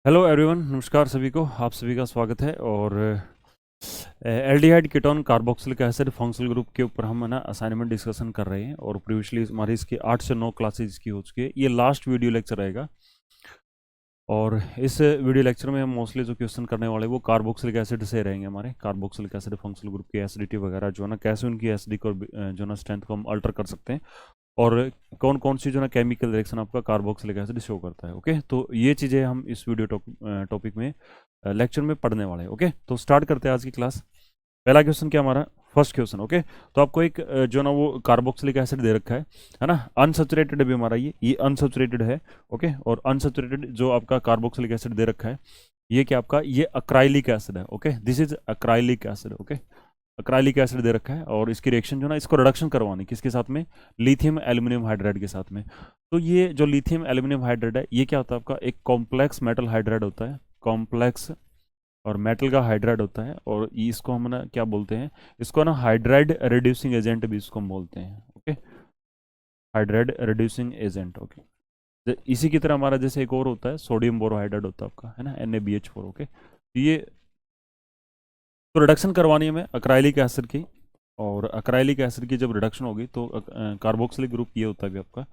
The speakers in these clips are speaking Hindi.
हेलो एवरीवन, नमस्कार सभी को। आप सभी का स्वागत है। और aldehyde ketone carboxylic acid functional group के ऊपर हम ना असाइनमेंट डिस्कशन कर रहे हैं। और प्रीवियसली हमारी इसकी 8 से 9 क्लासेज की हो चुकी है। ये लास्ट वीडियो लेक्चर रहेगा। और इस वीडियो लेक्चर में हम मोस्टली जो क्वेश्चन करने वाले वो कार्बोक्सिलिक एसिड से रहेंगे। हमारे कार्बोक्सिलिक एसिड फंक्शनल ग्रुप की एसिडिटी वगैरह जो है ना, कैसे उनकी एसिडिक और जो ना स्ट्रेंथ को हम अल्टर कर सकते हैं, और कौन कौन सी जो ना केमिकल रिएक्शन आपका कार्बोक्सिलिक एसिड शो करता है। ओके, तो ये चीज़ें हम इस वीडियो टॉपिक में लेक्चर में पढ़ने वाले हैं। ओके, तो स्टार्ट करते हैं आज की क्लास। पहला क्वेश्चन क्या हमारा, फर्स्ट क्वेश्चन। ओके, तो आपको एक जो ना वो कार्बोक्सिलिक एसिड दे रखा है ना। अनसेचुरेटेड है भी हमारा, ये अनसेचुरेटेड है। ओके, और अनसेचुरेटेड जो आपका कार्बोक्सिलिक एसिड दे रखा है, ये क्या आपका, ये अक्राइलिक एसिड है। Okay, this is acrylic acid. Okay, acrylic acid दे रखा है, और इसकी रिएक्शन जो ना, इसको रिडक्शन करवानी किसके साथ में, लिथियम एल्यूमिनियम हाइड्राइड के साथ में। तो ये जो लिथियम एल्यूमिनियम हाइड्राइड है, ये क्या होता है आपका, एक कॉम्प्लेक्स मेटल हाइड्राइड होता है। कॉम्प्लेक्स और मेटल का हाइड्राइड होता है, और इसको हम ना क्या बोलते हैं, इसको ना हाइड्राइड रिड्यूसिंग एजेंट भी इसको हम बोलते हैं। Okay, hydride reducing agent. Okay, इसी की तरह हमारा जैसे एक और होता है, सोडियम बोरोहाइड्राइड होता है आपका, है ना, NaBH4। ओके, तो ये तो रिडक्शन करवानी है हमें अक्राइलिक एसिड की। और अक्राइलिक एसिड की जब रिडक्शन होगी तो कार्बोक्सिलिक ग्रुप ये होता है भी आपका।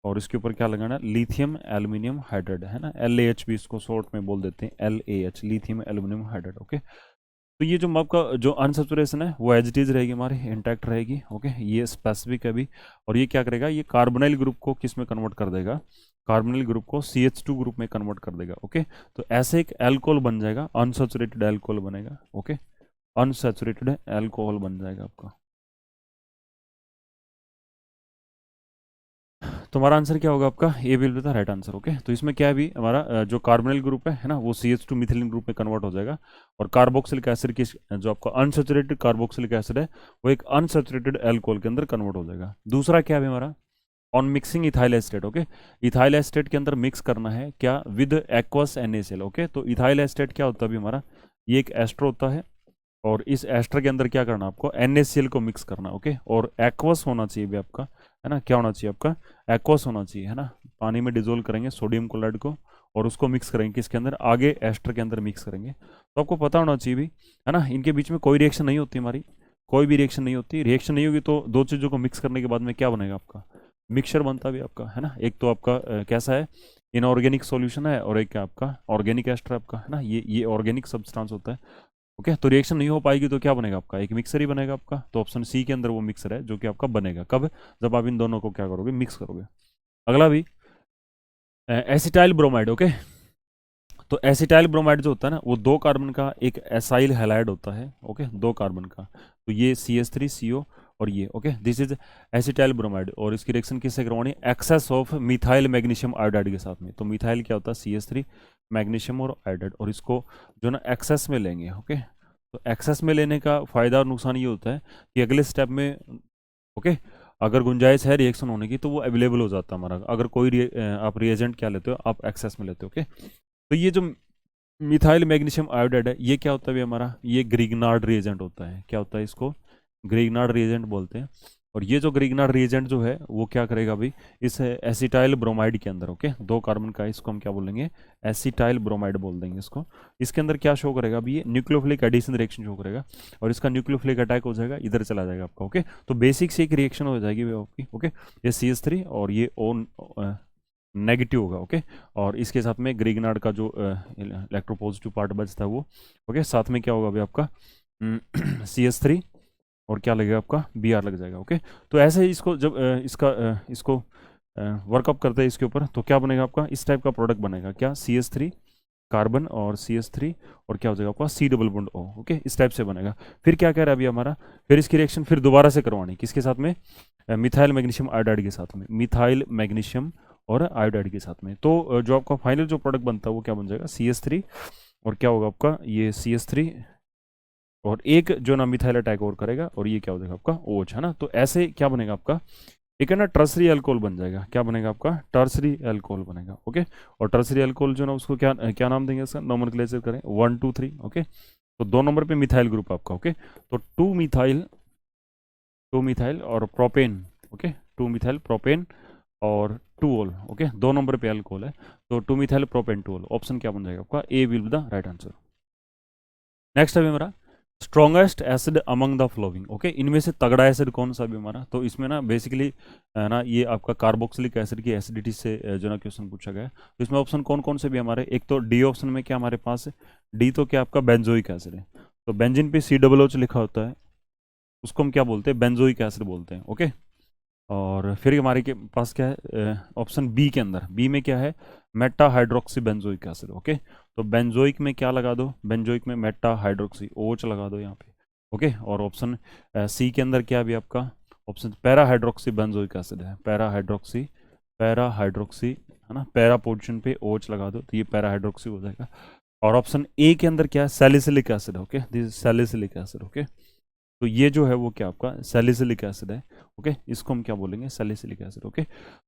और इसके ऊपर क्या लगाना, लिथियम एल्यूमिनियम हाइड्राइड, है ना, LaH भी इसको शॉर्ट में बोल देते हैं, LaH, lithium aluminium hydride. Okay, तो ये जो आपका जो अनसेचुरेशन है वो एज इट इज रहेगी, हमारी इंटैक्ट रहेगी। ओके, ये स्पेसिफिक है भी। और ये क्या करेगा, ये कार्बोनाइल ग्रुप को किस में कन्वर्ट कर देगा, कार्बोनाइल ग्रुप को CH2 ग्रुप में कन्वर्ट कर देगा। ओके, तो ऐसे एक एल्कोहल बन जाएगा, अनसेचुरेटेड एल्कोहल बनेगा। ओके, अनसैचुरेटेड एल्कोहल बन जाएगा आपका। तुम्हारा आंसर क्या होगा आपका, A will be the right answer. Okay, तो इसमें क्या है भी हमारा जो कार्बोनिल ग्रुप है ना, वो CH2 मिथिलीन ग्रुप में कन्वर्ट हो जाएगा। और कार्बोक्सिलिक एसिड की जो आपका अनसैचुरेटेड कार्बोक्सिलिक एसिड है, वो एक अनसैचुरेटेड एल्कोहल के अंदर कन्वर्ट हो जाएगा। दूसरा क्या है हमारा, on mixing ethyl estate. Okay, ethyl estate के अंदर मिक्स करना है क्या, विद एक्वस NaCl। ओके, तो इथाइल एस्टेट क्या होता है भी हमारा, ये एक एस्टर होता है। और इस एस्टर के अंदर क्या करना आपको, NaCl को मिक्स करना। ओके, और एक्वस होना चाहिए भी आपका, है ना, क्या होना चाहिए आपका, एक्वस होना चाहिए, है ना। पानी में डिजोल्व करेंगे सोडियम क्लोराइड को, और उसको मिक्स करेंगे किसके अंदर, आगे एस्टर के अंदर मिक्स करेंगे। तो आपको पता होना चाहिए भी, है ना, इनके बीच में कोई रिएक्शन नहीं होती हमारी, कोई भी रिएक्शन नहीं होती। रिएक्शन नहीं होगी तो दो चीज़ों को मिक्स करने के बाद में क्या बनेगा आपका, मिक्सचर बनता भी आपका, है ना। एक तो आपका कैसा है, इनऑर्गेनिक सॉल्यूशन है, और एक क्या आपका ऑर्गेनिक एस्टर आपका, है ना, ये ऑर्गेनिक सब्सटेंस होता है। ओके, तो रिएक्शन नहीं हो पाएगी तो क्या बनेगा आपका, एक मिक्सर ही बनेगा आपका। तो ऑप्शन सी के अंदर वो मिक्सर है जो कि आपका बनेगा कब, जब आप इन दोनों को क्या करोगे, मिक्स करोगे। अगला भी एसिटाइल ब्रोमाइड। ओके, तो एसिटाइल ब्रोमाइड जो होता है ना, वो दो कार्बन का एक एसाइल हैलाइड होता है। ओके, दो कार्बन का, तो ये CH3CO और ये। Okay, this is acetyl bromide. और इसकी रिएक्शन किससे करवानी, excess of methyl magnesium iodide के साथ में। तो मिथाइल क्या होता है, CH3, मैग्नीशियम और आयोडाइड, और इसको जो ना एक्सेस में लेंगे। ओके, तो एक्सेस में लेने का फायदा और नुकसान ये होता है कि अगले स्टेप में, ओके, अगर गुंजाइश है रिएक्शन होने की तो वो अवेलेबल हो जाता है हमारा। अगर कोई आप रिएजेंट क्या लेते हो, आप एक्सेस में लेते हो। ओके, तो ये जो मिथाइल मैग्नीशियम आयोडाइड है, ये क्या होता है भी हमारा, ये ग्रिग्नार्ड रिएजेंट होता है। क्या होता है, इसको ग्रिग्नार्ड रिएजेंट बोलते हैं। और ये जो ग्रिग्नार्ड रिएजेंट जो है वो क्या करेगा भाई, इस एसिटाइल ब्रोमाइड के अंदर, ओके, दो कार्बन का, इसको हम क्या बोलेंगे, एसिटाइल ब्रोमाइड बोल देंगे इसको। इसके अंदर क्या शो करेगा अभी, ये न्यूक्लियोफिलिक एडिशन रिएक्शन शो करेगा, और इसका न्यूक्लियोफिलिक अटैक हो जाएगा, इधर चला जाएगा आपका। ओके, तो बेसिक से एक रिएक्शन हो जाएगी आपकी। ओके, ये CH3 और ये O नेगेटिव होगा। ओके, और इसके साथ में ग्रिग्नार्ड का जो इलेक्ट्रोपॉजिटिव पार्ट बचता है वो। ओके, साथ में क्या होगा अभी आपका CH3, और क्या लगेगा आपका, Br लग जाएगा। ओके, तो ऐसे ही इसको जब इसको वर्कअप करते हैं इसके ऊपर, तो क्या बनेगा आपका, इस टाइप का प्रोडक्ट बनेगा क्या, CH3 कार्बन और CH3, और क्या हो जाएगा आपका C double bond O। Okay, इस टाइप से बनेगा। फिर क्या कह रहा है अभी हमारा, फिर इसकी रिएक्शन फिर दोबारा से करवानी किसके साथ में, मिथाइल मैग्नीशियम आयोडाइड के साथ में, मिथाइल मैग्नीशियम और आयोडाइड के साथ में। तो जो आपका फाइनल जो प्रोडक्ट बनता है वो क्या बन जाएगा, CH3, और क्या होगा आपका, ये CH3, और एक जो ना मिथाइल अटैक और करेगा, और ये क्या हो जाएगा आपका OH, है ना। तो ऐसे क्या बनेगा आपका, एक है ना टर्सरी अल्कोहल बन जाएगा। क्या बनेगा आपका, टर्सरी अल्कोहल बनेगा। ओके, और टर्सरी अल्कोहल जो ना, उसको क्या क्या नाम देंगे, इसका नोमेनक्लेचर करें 1 2 3। ओके, तो 2 नंबर पे मिथाइल ग्रुप आपका। ओके, तो 2 मिथाइल और प्रोपेन। ओके, 2 मिथाइल प्रोपेन, और 2 ओके, 2 नंबर पे अल्कोहल है, तो 2 मिथाइल प्रोपेंटोल, ऑप्शन क्या बन जाएगा आपका, A will be the right answer. Next है हमारा strongest acid among the following, okay, इनमें से तगड़ा एसिड कौन सा भी हमारा, तो इसमें ना बेसिकली ना ये आपका कार्बोक्सिलिक एसिड की एसिडिटी से जो ना क्वेश्चन पूछा गया है। तो इसमें ऑप्शन कौन कौन से भी हमारे, एक तो डी ऑप्शन में क्या हमारे पास है, डी तो क्या आपका बेंजोइक एसिड है, तो बेंजीन पे COOH लिखा होता है, उसको हम क्या बोलते हैं, बेंजोइक एसिड बोलते हैं, ओके। और फिर हमारे के पास क्या है, ऑप्शन बी के अंदर, बी में क्या है, Meta hydroxy benzoic acid, okay. तो बेंजोइक में क्या लगा दो, बेंजोइक में मेटा हाइड्रोक्सी OH लगा दो यहाँ पे, ओके। और ऑप्शन सी के अंदर क्या भी आपका option para hydroxy benzoic acid है, पैरा हाइड्रोक्सी है ना, पैरा पोजिशन पे OH लगा दो, तो ये पैरा हाइड्रोक्सी हो जाएगा। और ऑप्शन ए के अंदर क्या है, salicylic acid, okay, this salicylic acid, okay. तो ये जो है वो क्या आपका सैलिसिलिक एसिड है, ओके, इसको हम क्या बोलेंगे, सैलिसिलिक एसिड, ओके।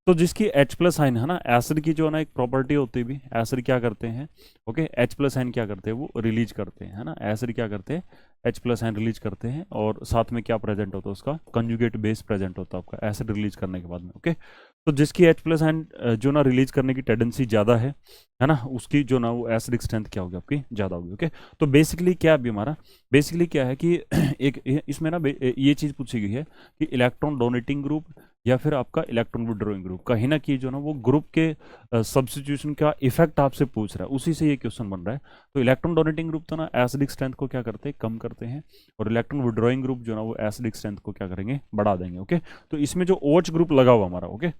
तो जिसकी H+ आयन है ना, एसिड की जो है ना एक प्रॉपर्टी होती है भी, एसिड क्या करते हैं, ओके, H+ आयन क्या करते हैं, वो रिलीज करते हैं, है ना, एसिड क्या करते हैं, H+ आयन रिलीज करते हैं, और साथ में क्या प्रेजेंट होता है, उसका कंजुगेट बेस प्रेजेंट होता है आपका एसिड रिलीज करने के बाद में, ओके। तो जिसकी H+ आयन जो ना रिलीज करने की टेंडेंसी ज़्यादा है ना, उसकी जो ना वो एसिडिक स्ट्रेंथ क्या होगी आपकी, ज़्यादा होगी, ओके। तो बेसिकली क्या अभी हमारा, बेसिकली क्या है कि एक इसमें ना ये चीज़ पूछी गई है कि इलेक्ट्रॉन डोनेटिंग ग्रुप या फिर आपका इलेक्ट्रॉन विड्रॉइंग ग्रुप, कहीं ना कहीं जो ना वो ग्रुप के सब्स्टिट्यूशन का इफेक्ट आपसे पूछ रहा है, उसी से ये क्वेश्चन बन रहा है। तो इलेक्ट्रॉन डोनेटिंग ग्रुप तो ना एसिडिक स्ट्रेंथ को क्या करते हैं, कम करते हैं, और इलेक्ट्रॉन विड्रॉइंग ग्रुप जो ना वो एसिडिक स्ट्रेंथ को क्या करेंगे, बढ़ा देंगे, ओके। तो इसमें जो OH ग्रुप लगा हुआ हमारा, ओके,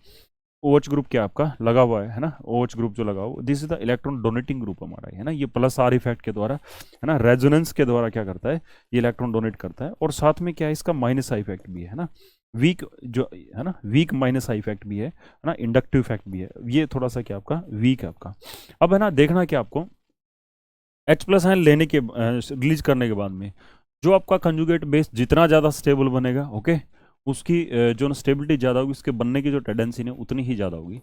OH ग्रुप क्या आपका लगा हुआ है ना, OH ग्रुप जो लगा हुआ, this is the electron donating group हमारा है ना, ये +R इफेक्ट के द्वारा है ना, रेजोनेंस के द्वारा क्या करता है, ये इलेक्ट्रॉन डोनेट करता है, और साथ में क्या है, इसका -I इफेक्ट भी है ना, वीक जो है ना, वीक -I इफेक्ट भी है ना, इंडक्टिव इफेक्ट भी है, ये थोड़ा सा क्या आपका वीक है आपका। अब है ना देखना क्या आपको, H+ आयन लेने के रिलीज करने के बाद में जो आपका कंजुगेट बेस जितना ज़्यादा स्टेबल बनेगा, ओके, उसकी जो ना स्टेबिलिटी ज़्यादा होगी, उसके बनने की जो टेंडेंसी है उतनी ही ज़्यादा होगी।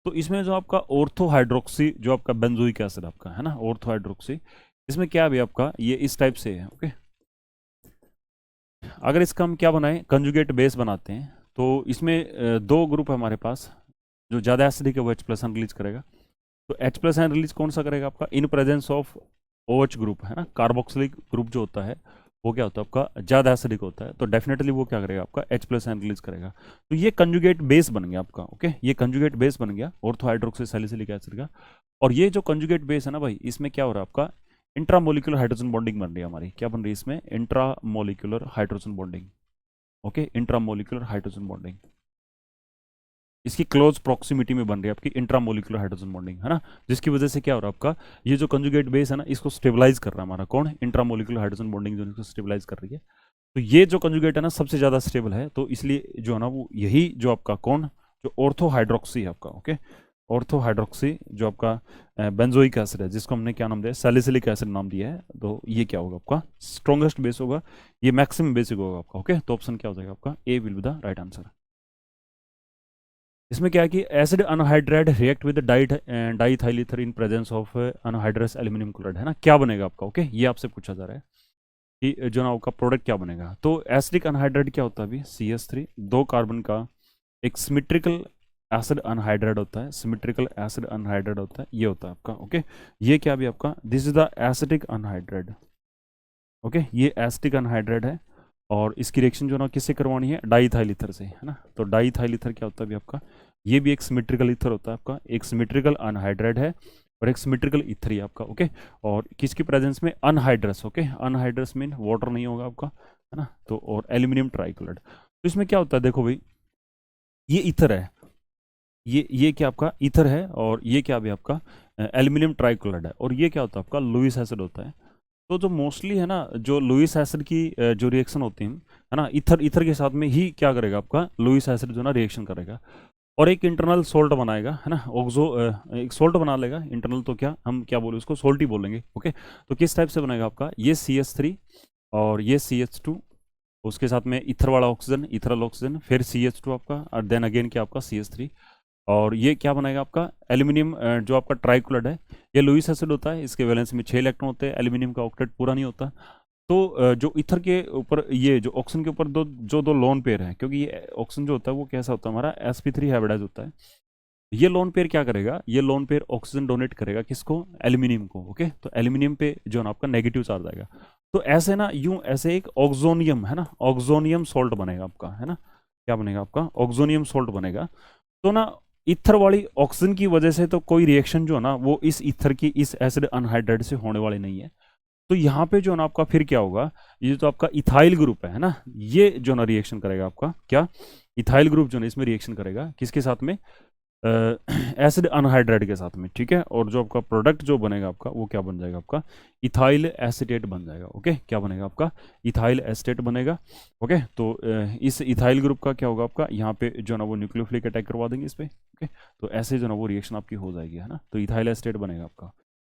तो इसमें जो आपका ऑर्थो हाइड्रोक्सी जो आपका बेंजोइक एसिड आपका है ना, ऑर्थो हाइड्रोक्सी, इसमें क्या भी आपका ये इस टाइप से है, ओके। अगर इसका हम क्या बनाएं, कंजुगेट बेस बनाते हैं, तो इसमें 2 ग्रुप है हमारे पास, जो ज़्यादा एसिडिक है वो H+ आयन रिलीज करेगा, तो H+ आयन रिलीज कौन सा करेगा आपका, इन प्रेजेंस ऑफ OH ग्रुप है ना, कार्बोक्सिलिक ग्रुप जो होता है वो क्या होता है आपका ज़्यादा एसिडिक होता है, तो डेफिनेटली वो क्या करेगा आपका H+ आयन रिलीज करेगा। तो ये कंजुगेट बेस बन गया आपका, ओके, ये कंजुगेट बेस बन गया ऑर्थो हाइड्रोक्सी सैलिसिलिक एसिड का। और ये जो कंजुगेट बेस है ना भाई, इसमें क्या हो रहा है आपका इंट्रामोलिकुलर हाइड्रोजन बॉन्डिंग बन रही है हमारी, क्या बन रही है इसमें, intramolecular hydrogen bonding, okay, intramolecular hydrogen bonding, इसकी क्लोज प्रॉक्सिमिटी में बन रही है आपकी इंट्रामोलिकुलर हाइड्रोजन बॉन्डिंग, है ना, जिसकी वजह से क्या हो रहा है आपका, ये जो कंजुगेट बेस है ना, इसको स्टेबलाइज कर रहा है हमारा कौन, इंट्रामोलिकुलर हाइड्रोजन बॉन्डिंग जो इसको स्टेबलाइज कर रही है। तो ये जो कंजुगेट है ना सबसे ज़्यादा स्टेबल है, तो इसलिए जो है ना वो यही जो आपका कौन, जो ऑर्थो हाइड्रोक्सी है आपका, ओके, ऑर्थो हाइड्रोक्सी जो आपका बेंजोइक एसिड है, जिसको हमने क्या नाम दिया, सैलिसिलिक एसिड नाम दिया है, तो ये क्या होगा आपका स्ट्रॉन्गेस्ट बेस होगा, ये मैक्सिमम बेसिक होगा आपका, ओके। तो ऑप्शन क्या हो जाएगा आपका, A will be the right answer. इसमें क्या है कि acid anhydride react with diethyl ether in presence of anhydrous aluminium chloride, है ना, क्या बनेगा आपका, ओके, ये आपसे पूछा जा रहा है कि जो ना आपका प्रोडक्ट क्या बनेगा। तो एसिडिक अनहाइड्राइड क्या होता है अभी, CH3, 2 कार्बन का एक सिमेट्रिकल एसिड अनहाइड्राइड होता है, सिमेट्रिकल एसिड अनहाइड्राइड होता है, ये होता है आपका, ओके। ये क्या भी आपका, this is the acidic anhydride, okay, ये एसिडिक अनहाइड्राइड है, और इसकी रिएक्शन जो ना किससे करवानी है, डाईथाइल ईथर से, है ना। तो डाईथाइल ईथर क्या होता है अभी आपका, ये भी एक सिमेट्रिकल ईथर होता है आपका, एक सिमेट्रिकल अनहाइड्राइड है और एक सिमेट्रिकल ईथर ही आपका, ओके। और किसकी प्रेजेंस में, anhydrous, okay, anhydrous mean water नहीं होगा आपका, है ना, तो और एल्यूमिनियम ट्राइक्लोराइड। तो इसमें क्या होता है देखो भाई, ये ईथर है, ये क्या आपका ईथर है, और ये क्या भी आपका एल्यूमिनियम ट्राइक्लोराइड है, और ये क्या होता है आपका लुईस एसिड होता है। तो जो मोस्टली है ना, जो लुईस एसिड की जो रिएक्शन होती है ना, ईथर ईथर के साथ में ही क्या करेगा आपका लुईस एसिड जो ना रिएक्शन करेगा, और एक इंटरनल सोल्ट बनाएगा, है ना, ऑक्सो एक सोल्ट बना लेगा इंटरनल, तो क्या हम क्या बोले उसको, सोल्ट ही बोलेंगे, ओके। तो किस टाइप से बनेगा आपका, ये CH3 और ये CH2, उसके साथ में ईथर वाला ऑक्सीजन, ईथरल ऑक्सीजन, फिर CH2 आपका, और देन अगेन क्या आपका CH3, और ये क्या बनेगा आपका एल्यूमिनियम जो आपका ट्राइक्लोराइड है, ये लुईस एसिड होता है, इसके वैलेंस में 6 इलेक्ट्रॉन होते हैं, एल्यूमिनियम का ऑक्टेट पूरा नहीं होता, तो जो ईथर के ऊपर, ये जो ऑक्सीजन के ऊपर दो लोन पेयर हैं, क्योंकि ये ऑक्सीजन जो होता है वो कैसा होता है हमारा sp3 हाइब्रिडाइज होता है। ये लोन पेयर क्या करेगा, ये लोन पेयर ऑक्सीजन डोनेट करेगा किसको, एल्यूमिनियम को। ओके, तो एल्यूमिनियम पे जो है ना आपका नेगेटिव चार्ज आएगा। तो ऐसे ना, यूं ऐसे एक ऑक्सोनियम है ना, ऑक्सोनियम सॉल्ट बनेगा आपका, है ना, क्या बनेगा आपका, ऑक्सोनियम सॉल्ट बनेगा। तो ना ईथर वाली ऑक्सीजन की वजह से तो कोई रिएक्शन जो है ना वो इस ईथर की इस एसिड अनहाइड्राइड से होने वाली नहीं है। तो यहाँ पे जो है ना आपका फिर क्या होगा, ये तो आपका इथाइल ग्रुप है ना, ये जो ना रिएक्शन करेगा आपका क्या, इथाइल ग्रुप जो ना इसमें रिएक्शन करेगा किसके साथ में, एसिड अनहाइड्राइड के साथ में, ठीक है। और जो आपका प्रोडक्ट जो बनेगा आपका वो क्या बन जाएगा आपका, इथाइल एसीटेट बन जाएगा। ओके, क्या बनेगा आपका, इथाइल एसीटेट बनेगा। ओके, तो इस इथाइल ग्रुप का क्या होगा आपका, यहाँ पे जो ना वो न्यूक्लियोफिलिक अटैक करवा देंगे इस पे। ओके, तो ऐसे जो ना वो रिएक्शन आपकी हो जाएगी, है ना, तो इथाइल एसीटेट बनेगा आपका।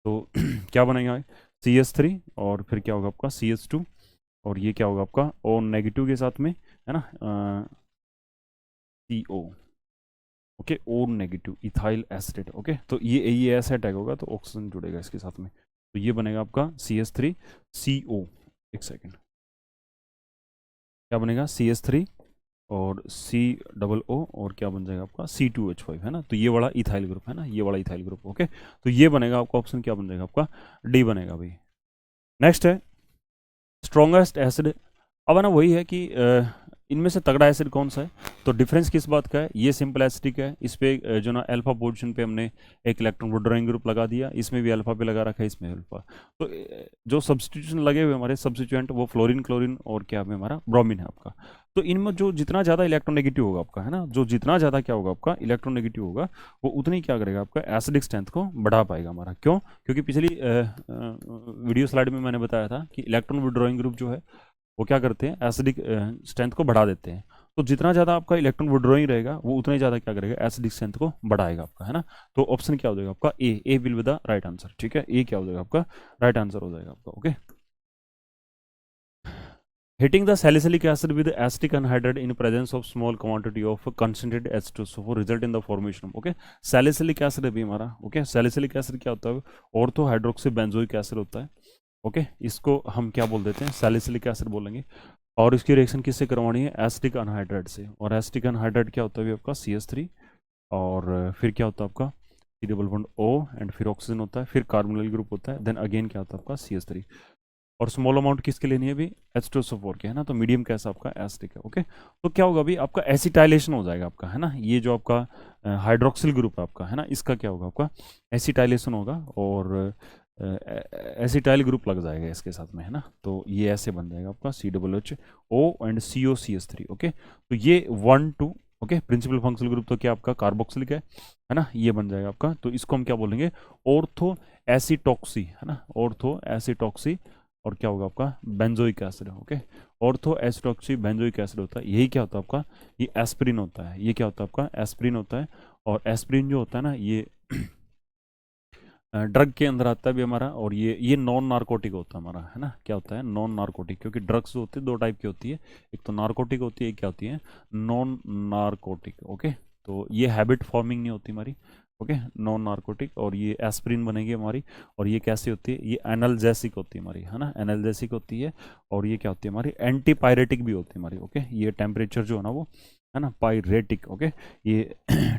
तो क्या बनेगा, CH3 और फिर क्या होगा आपका CH2, और ये क्या होगा आपका ओ नेगेटिव के साथ में, है ना, CO। ओके, और नेगेटिव इथाइल एसिटेट। ओके, तो ये ऐसा अटैक होगा तो ऑक्सीजन जुड़ेगा इसके साथ में, तो ये बनेगा आपका CH3CO। एक सेकेंड, क्या बनेगा CH3 और C O और क्या बन जाएगा आपका C2H5, है ना। तो ये वाला इथाइल ग्रुप है ना, ये वाला इथाइल ग्रुप। ओके, तो ये बनेगा आपका ऑप्शन, क्या बन जाएगा आपका डी बनेगा भाई। नेक्स्ट है स्ट्रॉन्गेस्ट एसिड। अब है ना वही है कि इनमें से तगड़ा एसिड कौन सा है, तो डिफरेंस किस बात का है, ये सिंपल एसिडिक है, इस पे जो ना अल्फा पोजीशन पे हमने एक इलेक्ट्रॉन विड्रॉइंग ग्रुप लगा दिया, इसमें भी अल्फा पे लगा रखा है, इसमें अल्फा। तो जो सब्सटीट्यूशन लगे हुए हमारे सब्सटीट्यूएंट वो फ्लोरीन, क्लोरीन और क्या है हमारा ब्रोमीन है आपका। तो इनमें जो जितना ज़्यादा इलेक्ट्रोनेगेटिव होगा आपका, है ना, जो जितना ज़्यादा क्या होगा आपका इलेक्ट्रोनेगेटिव होगा, वो उतनी क्या करेगा आपका एसिडिक स्ट्रेंथ को बढ़ा पाएगा हमारा। क्यों, क्योंकि पिछली वीडियो स्लाइड में मैंने बताया था कि इलेक्ट्रॉन विड्रॉइंग ग्रुप जो है वो क्या करते हैं, एसिडिक स्ट्रेंथ को बढ़ा देते हैं। तो जितना ज़्यादा आपका इलेक्ट्रॉन विड्रॉइंग रहेगा वो उतना ही ज़्यादा क्या करेगा, एसिडिक स्ट्रेंथ को बढ़ाएगा आपका, है ना। तो ऑप्शन क्या हो जाएगा आपका A will be the right answer, ठीक है, ए क्या हो जाएगा आपका राइट आंसर हो जाएगा आपका। Okay, hitting the salicylic acid with acetic anhydride in presence of small quantity of concentrated H2SO4 result in the formation of, okay, salicylic acid है भी हमारा। ओके, salicylic acid क्या होता है, ऑर्थो हाइड्रोक्सी बेंजोइक एसिड होता है। ओके, इसको हम क्या बोल देते हैं, सैलिसिलिक एसिड बोलेंगे। और इसकी रिएक्शन किससे करवानी है, एसिटिक अनहाइड्राइड से। और एसिटिक अनहाइड्राइड क्या होता है आपका CH3, और फिर क्या होता है आपका C+O एंड फिर ऑक्सीजन होता है, फिर कार्बोनिल ग्रुप होता है, देन अगेन क्या होता है आपका CH3। और स्मॉल अमाउंट किसके लेनी है भी, H2SO4 के, है ना। तो मीडियम कैसा आपका एसिटिक है। ओके, तो क्या होगा अभी आपका एसिटाइलेशन हो जाएगा आपका, है ना, ये जो आपका हाइड्रोक्सिल ग्रुप है आपका, है ना, इसका क्या होगा आपका एसिटाइलेशन होगा, और एसिटाइल ग्रुप लग जाएगा इसके साथ में, है ना। तो ये ऐसे बन जाएगा आपका COO एंड COCH3। ओके, तो ये 1 2, ओके, प्रिंसिपल फंक्शनल ग्रुप तो क्या आपका कार्बोक्सिलिक है ना, ये बन जाएगा आपका। तो इसको हम क्या बोलेंगे, ऑर्थो एसिटॉक्सी, है ना, ऑर्थो एसिटॉक्सी। और क्या होगा आपका benzoic acid. Okay, ortho acetoxy benzoic acid होता है, यही क्या होता है आपका, ये एस्पिरिन होता है, ये क्या होता है आपका एस्पिरिन होता है। और एस्पिरिन जो होता है ना ये ड्रग के अंदर आता है भी हमारा, और ये नॉन नार्कोटिक होता है हमारा, है ना, क्या होता है नॉन नार्कोटिक, क्योंकि ड्रग्स जो होती है दो टाइप की होती है, एक तो नार्कोटिक होती है, एक क्या होती है नॉन नार्कोटिक। ओके, तो ये हैबिट फॉर्मिंग नहीं होती हमारी। ओके, नॉन नार्कोटिक, और ये एस्पिरिन बनेगी हमारी। और ये कैसी होती है, ये एनाल्जेसिक होती है हमारी, है ना, एनाल्जेसिक होती है। और ये क्या होती है हमारी एंटीपायरेटिक भी होती है हमारी। ओके, ये टेम्परेचर जो है ना वो है ना पायरेटिक। ओके, ये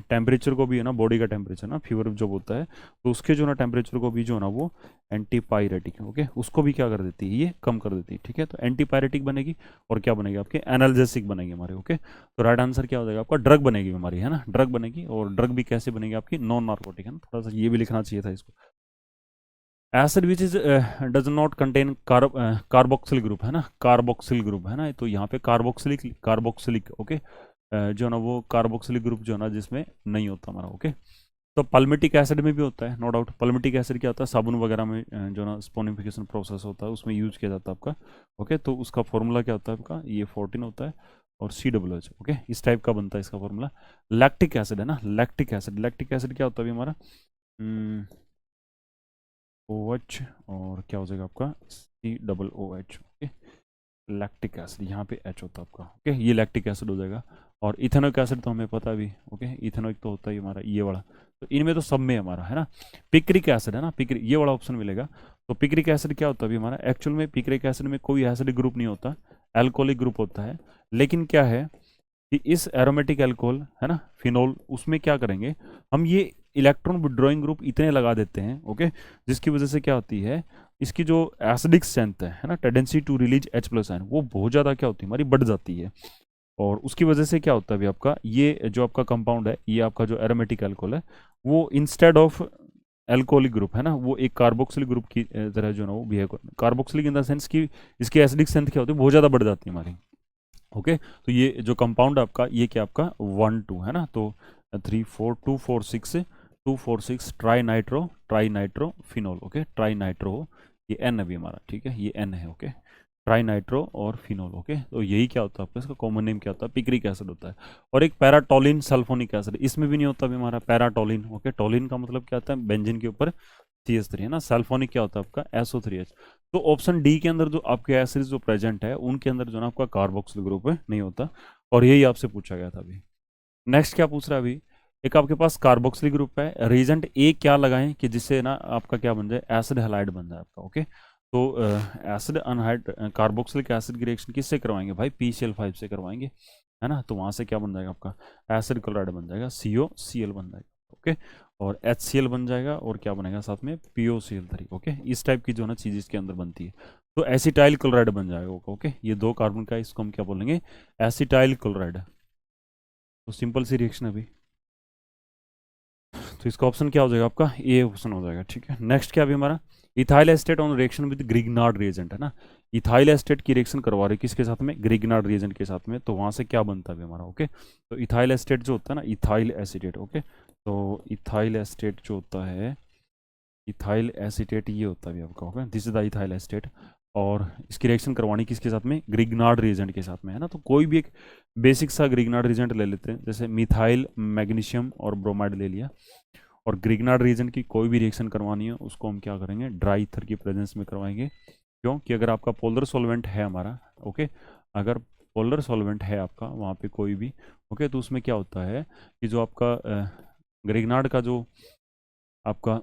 टेम्परेचर को भी है ना, बॉडी का टेम्परेचर ना फीवर जब होता है तो उसके जो ना टेम्परेचर को भी जो ना वो एंटीपायरेटिक, ओके, उसको भी क्या कर देती है, ये कम कर देती है, ठीक है। तो एंटीपायरेटिक बनेगी, और क्या बनेगी आपके एनाल्जेसिक बनेगी हमारे। ओके, तो राइट आंसर क्या हो जाएगा आपका ड्रग बनेगी हमारी, है ना, ड्रग बनेगी। और ड्रग भी कैसे बनेगी आपकी नॉन नार्कोटिक, है ना, थोड़ा सा ये भी लिखना चाहिए था इसको। Acid which is does not contain carboxyl group, है ना, कार्बोक्सिल ग्रुप, है ना। तो यहाँ पे कार्बोक्सिलिक ओके, जो ना वो कार्बोक्सिलिक ग्रुप जो ना जिसमें नहीं होता हमारा। ओके, तो पल्मेटिक एसिड में भी होता है नो डाउट। पल्मेटिक एसिड क्या होता है, साबुन वगैरह में जो ना स्पोनिफिकेशन प्रोसेस होता है उसमें यूज किया जाता है आपका। ओके, तो उसका फॉर्मूला क्या होता है आपका, ये 14 होता है और COOH। ओके, इस टाइप का बनता है इसका फॉर्मूला। लैक्टिक एसिड है ना, लैक्टिक एसिड, लैक्टिक एसिड क्या होता है अभी हमारा OH, और क्या हो जाएगा आपका COOH। ओके, लैक्टिक एसिड, यहाँ पे H होता है आपका। ओके, ये लैक्टिक एसिड हो जाएगा। और इथेनोइक एसिड तो हमें पता भी। ओके, इथेनोइक तो होता है हमारा ये वाला तो इनमें तो सब में हमारा है ना पिक्रिक एसिड है ना, पिक्रिक ये वाला ऑप्शन मिलेगा। तो पिक्रिक एसिड क्या होता है अभी हमारा, एक्चुअल में पिक्रिक एसिड में कोई एसिडिक ग्रुप नहीं होता, एल्कोहलिक ग्रुप होता है। लेकिन क्या है कि इस एरोमेटिक एल्कोहल है ना फिनोल, उसमें क्या करेंगे हम, ये इलेक्ट्रॉन विड्रॉइंग ग्रुप इतने लगा देते हैं ओके, जिसकी वजह से क्या होती है, इसकी जो एसिडिक स्ट्रेंथ है ना, tendency to release H+ ion, वो बहुत ज़्यादा क्या होती है हमारी, बढ़ जाती है। और उसकी वजह से क्या होता है अभी आपका, ये जो आपका कंपाउंड है, ये आपका जो एरोमेटिक अल्कोहल है, वो इंस्टेड ऑफ एल्कोहलिक ग्रुप है ना, वो एक कार्बोक्सिलिक ग्रुप की तरह जो है ना वो behave, carboxylic in the sense की इसकी एसिडिक स्ट्रेंथ क्या होती है, बहुत ज़्यादा बढ़ जाती है हमारी। ओके तो ये जो कंपाउंड आपका, ये क्या आपका 1 2 है ना, तो 3 4 2 4 6 tri nitro phenol. Okay tri nitro, ये एन अभी हमारा, ठीक है ये एन है। ओके ट्राई नाइट्रो और फिनोल। ओके तो यही क्या होता है आपका, इसका कॉमन नेम क्या होता है, पिक्रिक एसिड होता है। और एक पैराटोलिन सल्फोनिक एसिड, इसमें भी नहीं होता अभी हमारा पैराटोलिन। ओके टोलिन का मतलब क्या होता है, बेंजीन के ऊपर CH3 है ना, सल्फोनिक क्या होता है आपका SO3H। तो ऑप्शन डी के अंदर जो आपके एसिड्स जो प्रेजेंट है, उनके अंदर जो ना आपका कार्बोक्सिल ग्रुप है नहीं होता, और यही आपसे पूछा गया था अभी। नेक्स्ट क्या पूछ रहा है अभी, एक आपके पास कार्बोक्सिल ग्रुप है, रीजेंट ए क्या लगाएं कि जिससे ना आपका क्या बन जाए, एसिड हैलाइड बन जाए आपका। ओके तो एसिड अनहाइड कार्बोक्सिलिक एसिड की रिएक्शन किससे करवाएंगे भाई, PCl5 से करवाएंगे है ना, तो वहां से क्या बन जाएगा आपका, एसिड क्लोराइड बन जाएगा, COCl बन जाएगा। ओके और HCl बन जाएगा, और क्या बनेगा साथ में, POCl3। ओके इस टाइप की जो ना चीज़ इसके अंदर बनती है, तो एसिटाइल क्लोराइड बन जाएगा। ओके ये 2 कार्बन का, इसको हम क्या बोलेंगे, एसिटाइल क्लोराइड। तो सिंपल सी रिएक्शन अभी, तो इसका ऑप्शन क्या हो जाएगा आपका, ए ऑप्शन हो जाएगा। ठीक है नेक्स्ट क्या अभी हमारा, ethyl estate on reaction with Grignard reagent है ना, इथाइल एस्टेट की रिएक्शन करवा रहे किसके साथ में, ग्रिग्नार्ड रिएजेंट के साथ में, तो वहां से क्या बनता है अभी हमारा। ओके तो इथाइल एस्टेट जो होता है ना, इथाइल एसिटेट। ओके तो इथाइल एस्टेट जो होता है, इथाइल एसिटेट ये होता है अभी आपका। Okay this is the ethyl estate, और इसकी रिएक्शन करवानी किसके साथ में, ग्रिग्नार्ड रिएजेंट के साथ में है ना। तो कोई भी एक बेसिक सा ग्रिग्नार्ड रिएजेंट ले लेते हैं, जैसे मिथाइल मैग्नीशियम और ब्रोमाइड ले लिया, और ग्रिग्नार्ड रीजन की कोई भी रिएक्शन करवानी है उसको हम क्या करेंगे, ड्राई ईथर की प्रेजेंस में करवाएंगे। क्योंकि अगर आपका पोलर सॉल्वेंट है हमारा, ओके अगर पोलर सॉल्वेंट है आपका वहाँ पे कोई भी, ओके तो उसमें क्या होता है कि जो आपका ग्रिग्नार्ड का जो आपका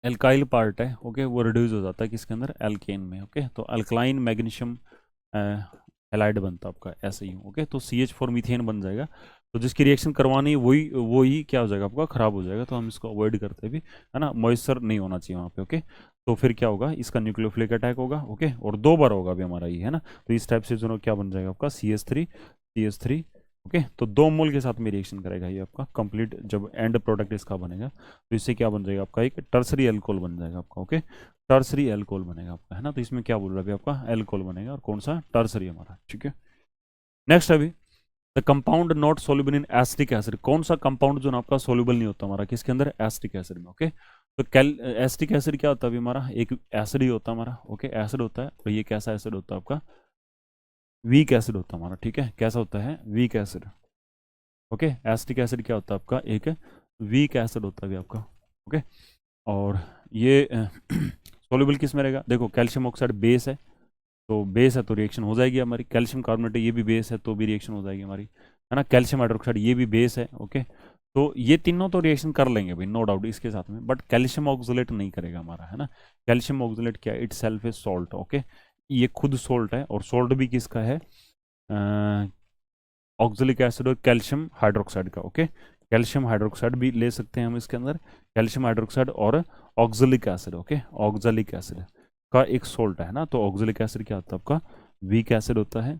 एल्काइल पार्ट है, ओके वो रिड्यूस हो जाता है किसके अंदर, एल्केन में। ओके तो अल्कलाइन मैग्नीशियम हैलाइड बनता है आपका ऐसे ही। ओके तो CH4 मीथेन बन जाएगा, तो जिसकी रिएक्शन करवानी है वही वही क्या हो जाएगा आपका, खराब हो जाएगा। तो हम इसको अवॉइड करते भी है ना, मॉइस्चर नहीं होना चाहिए वहाँ पे। ओके तो फिर क्या होगा, इसका न्यूक्लियोफिलिक अटैक होगा। ओके और 2 बार होगा अभी हमारा ये है ना, तो इस टाइप से जो क्या बन जाएगा आपका, CH3। ओके तो 2 मोल के साथ में रिएक्शन करेगा ये आपका कंप्लीट, जब एंड प्रोडक्ट इसका बनेगा तो इससे क्या बन जाएगा आपका, एक टर्सरी एल्कोहल बन जाएगा आपका। ओके टर्सरी एल्कोहल बनेगा आपका है ना, तो इसमें क्या बोल रहा है अभी आपका, एल्कोहल बनेगा, और कौन सा, टर्सरी हमारा। ठीक है नेक्स्ट अभी, the compound not soluble in acetic acid, कौन सा कंपाउंड जो ना आपका सोल्यूबल नहीं होता हमारा किसके अंदर, एसिटिक एसिड में। ओके तो एसिटिक एसिड क्या होता है अभी हमारा, एक एसिड ही होता है हमारा। ओके एसिड होता है, और ये कैसा एसिड होता है आपका, वीक एसिड होता है हमारा। ठीक है कैसा होता है, weak acid. Okay acetic acid क्या होता है आपका, एक वीक एसिड होता है अभी आपका। ओके और ये सोल्यूबल किस में रहेगा, देखो कैल्शियम ऑक्साइड बेस है, तो बेस है तो रिएक्शन हो जाएगी हमारी, कैल्शियम कार्बोनेट ये भी बेस है तो भी रिएक्शन हो जाएगी हमारी है ना, कैल्शियम हाइड्रोक्साइड ये भी बेस है। ओके तो ये तीनों तो रिएक्शन कर लेंगे भाई नो डाउट इसके साथ में, बट कैल्शियम ऑक्सलेट नहीं करेगा हमारा है ना। कैल्शियम ऑक्सलेट क्या है, it self is salt. Okay ये खुद सोल्ट है, और सोल्ट भी किसका है, ऑक्जेलिक एसिड और कैल्शियम हाइड्रोक्साइड का। ओके कैल्शियम हाइड्रोक्साइड भी ले सकते हैं हम इसके अंदर, कैल्शियम हाइड्रोक्साइड और oxalic acid. Okay oxalic acid का एक सोल्ट है ना, तो ऑक्जेलिक एसिड क्या होता है आपका, वीक एसिड होता है।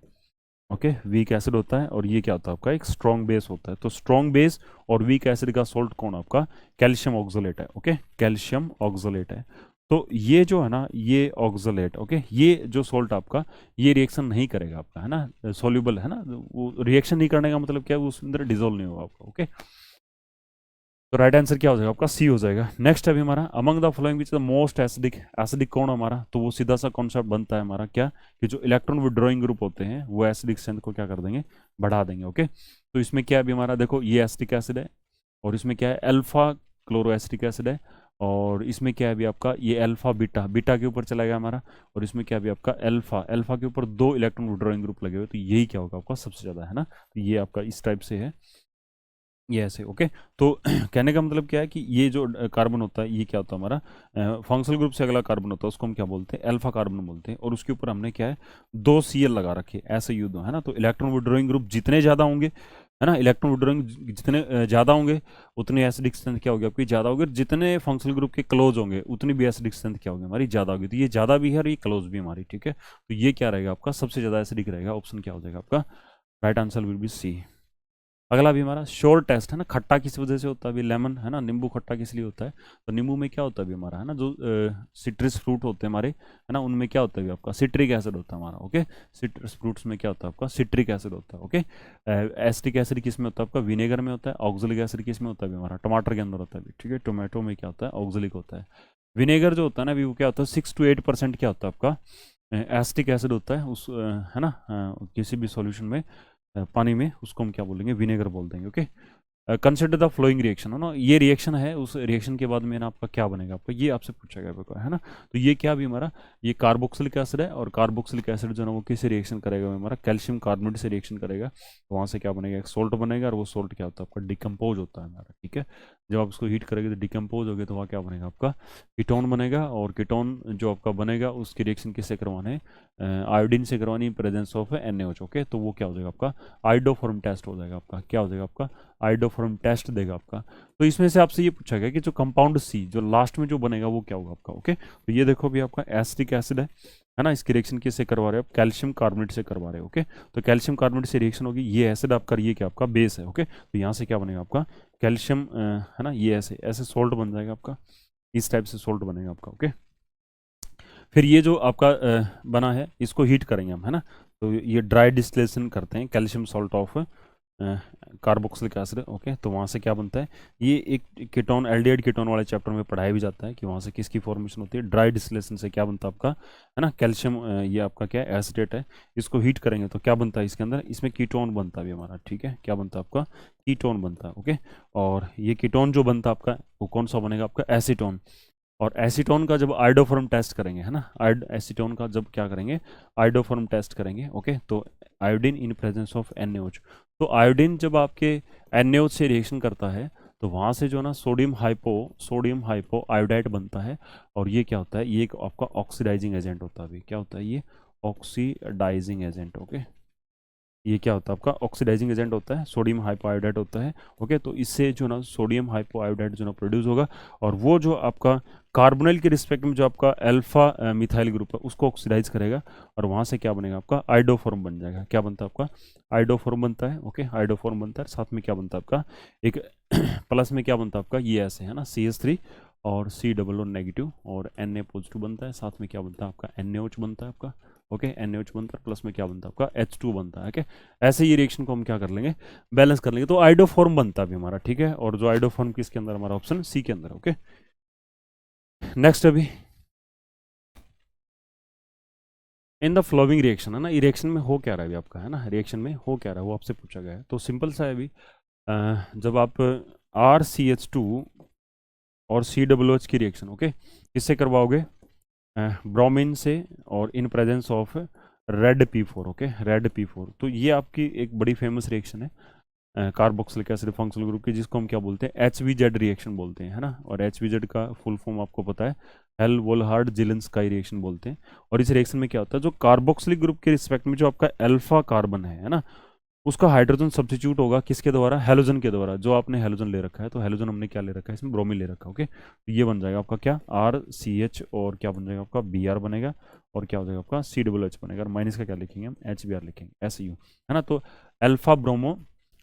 ओके वीक एसिड होता है, और ये क्या होता है आपका, एक स्ट्रॉन्ग बेस होता है। तो स्ट्रॉन्ग बेस और वीक एसिड का सोल्ट कौन आपका, कैल्शियम ऑक्सलेट है। ओके कैल्शियम ऑक्सलेट है, तो ये जो है ना, ये ऑक्सलेट, ओके ये जो सोल्ट आपका, ये रिएक्शन नहीं करेगा आपका है ना, सोल्यूबल है ना, वो रिएक्शन नहीं करने का मतलब क्या है, वो उसके अंदर डिजोल्व नहीं होगा आपका। ओके तो राइट आंसर क्या हो जाएगा आपका, सी हो जाएगा। नेक्स्ट अभी हमारा, among the following which the most acidic, acidic कौन हमारा, तो वो सीधा सा कॉन्सेप्ट बनता है हमारा क्या, कि जो इलेक्ट्रॉन विड्रॉइंग ग्रुप होते हैं वो एसिडिक स्ट्रेंथ को क्या कर देंगे, बढ़ा देंगे। ओके तो इसमें क्या अभी हमारा, देखो ये एसिटिक एसिड है, और इसमें क्या है, अल्फा क्लोरो एसिटिक एसिड है, और इसमें क्या है अभी आपका, ये अल्फा बीटा, बीटा के ऊपर चला गया हमारा, और इसमें क्या अभी आपका अल्फा, अल्फा के ऊपर 2 इलेक्ट्रॉन विड्रॉइंग ग्रुप लगे हुए, तो यही क्या होगा आपका सबसे ज्यादा है ना, तो ये आपका इस टाइप से है। ये ऐसे ओके। तो कहने का मतलब क्या है कि ये जो कार्बन होता है ये क्या होता है हमारा फंक्शनल ग्रुप से अगला कार्बन होता है उसको हम क्या बोलते हैं, अल्फा कार्बन बोलते हैं। और उसके ऊपर हमने क्या है, 2 Cl लगा रखे ऐसे यू दो है ना। तो इलेक्ट्रॉन विड्रॉइंग ग्रुप जितने ज़्यादा होंगे है ना, इलेक्ट्रॉन विड्रॉइंग जितने ज़्यादा होंगे उतनी एसिडिक स्ट्रेंथ क्या होगी आपकी, ज़्यादा होगी। और जितने फंक्शनल ग्रुप के क्लोज होंगे उतनी भी एसिडिक स्ट्रेंथ क्या होगी हमारी, ज़्यादा होगी। तो ये ज़्यादा भी है और ये क्लोज भी हमारी, ठीक है। तो ये क्या रहेगा आपका, सबसे ज़्यादा एसिडिक रहेगा। ऑप्शन क्या हो जाएगा आपका, right answer will be C. अगला भी हमारा श्योर टेस्ट है ना, खट्टा किस वजह से होता है अभी, लेमन है ना, नींबू खट्टा किस लिए होता है। तो नींबू में क्या होता है अभी हमारा है ना, जो सिट्रस फ्रूट होते हैं हमारे है ना, उनमें क्या होता है अभी आपका सिट्रिक एसिड होता है हमारा, ओके। सिट्रस फ्रूट्स में क्या होता है आपका सिट्रिक एसिड होता है, ओके। एसिटिक एसिड किस में होता है आपका, विनेगर में होता है। ऑक्जेलिक एसिड किस में होता है अभी हमारा, टमाटर के अंदर होता है अभी, ठीक है। टोमेटो में क्या होता है, ऑक्जेलिक होता है। विनेगर जो होता है ना अभी वो क्या होता है, 6 to 8% क्या होता है आपका एसिटिक एसिड होता है उस है ना किसी भी सॉल्यूशन में पानी में, उसको हम क्या बोलेंगे, विनेगर बोल देंगे, okay. Consider the flowing reaction है ना, ये रिएक्शन है, उस रिएक्शन के बाद में ना आपका क्या बनेगा आपका, ये आपसे पूछा गया पेपर है ना। तो ये क्या भी हमारा, ये कार्बोक्सिलिक एसिड है। और कार्बोक्सिलिक एसिड जो है ना वो किससे रिएक्शन करेगा हमारा, कैल्शियम कार्बोनेट से रिएक्शन करेगा। तो वहाँ से क्या बनेगा, एक सोल्ट बनेगा। और वो सोल्ट क्या होता है आपका, डिकम्पोज होता है हमारा, ठीक है। जब आप उसको हीट करेंगे तो डिकम्पोज हो गया तो वहाँ क्या बनेगा आपका, कीटोन बनेगा। और कीटोन जो आपका बनेगा उसकी रिएक्शन किससे करवाना है, आयोडीन से करवानी, प्रेजेंस ऑफ NaOH, ओके। तो वो क्या हो जाएगा आपका, आइडोफॉर्म टेस्ट हो जाएगा आपका, क्या हो जाएगा आपका, आइडोफॉर्म टेस्ट देगा आपका। तो इसमें से आपसे ये पूछा गया कि जो कंपाउंड सी जो लास्ट में जो बनेगा वो क्या होगा आपका, ओके। तो ये देखो भी आपका एसिटिक एसिड है ना, इसकी रिएक्शन किससे करवा रहे हो आप, कैल्शियम कार्बोनेट से करवा रहे हो, ओके। तो कैल्शियम कार्बोनेट से रिएक्शन होगी, ये एसिड आपका, ये क्या आपका बेस है, ओके। तो यहाँ से क्या बनेगा आपका कैल्शियम है ना, ये ऐसे ऐसे सोल्ट बन जाएगा आपका, इस टाइप से सोल्ट बनेगा आपका, ओके। फिर ये जो आपका बना है इसको हीट करेंगे हम है ना। तो ये ड्राई डिस्टिलेशन करते हैं calcium salt of carboxylic acid, okay. तो वहाँ से क्या बनता है, ये एक कीटोन, एल्डिहाइड कीटोन वाले चैप्टर में पढ़ाया भी जाता है कि वहाँ से किसकी फॉर्मेशन होती है, ड्राई डिस्टिलेशन से क्या बनता है आपका है ना, कैल्शियम ये आपका क्या है, एसिडेट है। इसको हीट करेंगे तो क्या बनता है इसके अंदर, इसमें कीटोन बनता है भी हमारा, ठीक है। क्या बनता है आपका, कीटोन बनता है, ओके। और ये कीटोन जो बनता है आपका वो कौन सा बनेगा आपका, एसीटोन। और एसीटोन का जब आइडोफॉर्म टेस्ट करेंगे है ना, एसीटोन का जब क्या करेंगे, आइडोफॉर्म टेस्ट करेंगे, ओके। तो iodine in presence of NaOH। तो आयोडीन जब आपके NaOH से रिएक्शन करता है तो वहाँ से जो ना सोडियम हाइपो आयोडाइड बनता है। और ये क्या होता है, ये एक आपका ऑक्सीडाइजिंग एजेंट होता है अभी, क्या होता है ये, ऑक्सीडाइजिंग एजेंट, ओके। ये क्या होता है आपका ऑक्सीडाइजिंग एजेंट होता है, सोडियम हाइपोआयोडाइड होता है, ओके। तो इससे जो ना सोडियम हाइपोआयोडाइड जो ना प्रोड्यूस होगा। और वो जो आपका कार्बोनिल के रिस्पेक्ट में जो आपका अल्फा मिथाइल ग्रुप है उसको ऑक्सीडाइज करेगा। और वहाँ से क्या बनेगा आपका आइडोफॉर्म बन जाएगा, क्या बनता है आपका आइडोफॉर्म बनता है, ओके। आइडोफॉर्म बनता है, साथ में क्या बनता है आपका एक प्लस में क्या बनता है आपका, ये ऐसे है ना, CH3 और C नेगेटिव और Na पॉजिटिव बनता है। साथ में क्या बनता है आपका NaOH बनता है आपका, ओके। NaOH बनता है, प्लस में क्या बनता है आपका H2 बनता है, ओके। ऐसे ही रिएक्शन को हम क्या कर लेंगे, बैलेंस कर लेंगे। तो आइडोफॉर्म बनता है अभी हमारा, ठीक है। और जो आइडोफॉर्म किसके अंदर, हमारा ऑप्शन सी के अंदर, ओके। नेक्स्ट अभी इन द फ्लोविंग रिएक्शन है ना, ये रिएक्शन में हो क्या रहा है अभी आपका है ना, रिएक्शन में हो क्या रहा है वो आपसे पूछा गया है। तो सिंपल सा है अभी जब आप RCH2 और COOH की रिएक्शन, ओके, किससे करवाओगे, ब्रोमीन से और इन presence of red P4, okay, red P4। तो ये आपकी एक बड़ी फेमस रिएक्शन है कार्बोक्सिलिक एसिड फंक्शनल ग्रुप की, जिसको हम क्या बोलते हैं, HVZ रिएक्शन बोलते हैं है ना। और HVZ का फुल फॉर्म आपको पता है, हेल वोल्हार्ड जिलेंस्काई रिएक्शन बोलते हैं। और इस रिएक्शन में क्या होता है, जो कार्बोक्सिलिक ग्रुप के रिस्पेक्ट में जो आपका अल्फा कार्बन है ना, उसका हाइड्रोजन सब्स्टिट्यूट होगा किसके द्वारा, हेलोजन के द्वारा। जो आपने हेलोजन ले रखा है तो हेलोजन हमने क्या ले रखा है, इसमें ब्रोमीन ले रखा है, ओके। तो ये बन जाएगा आपका क्या, RCH और क्या बन जाएगा आपका Br बनेगा। और क्या हो जाएगा आपका COOH बनेगा। और माइनस का क्या लिखेंगे हम, HBr लिखेंगे, SU है ना। तो अल्फा ब्रोमो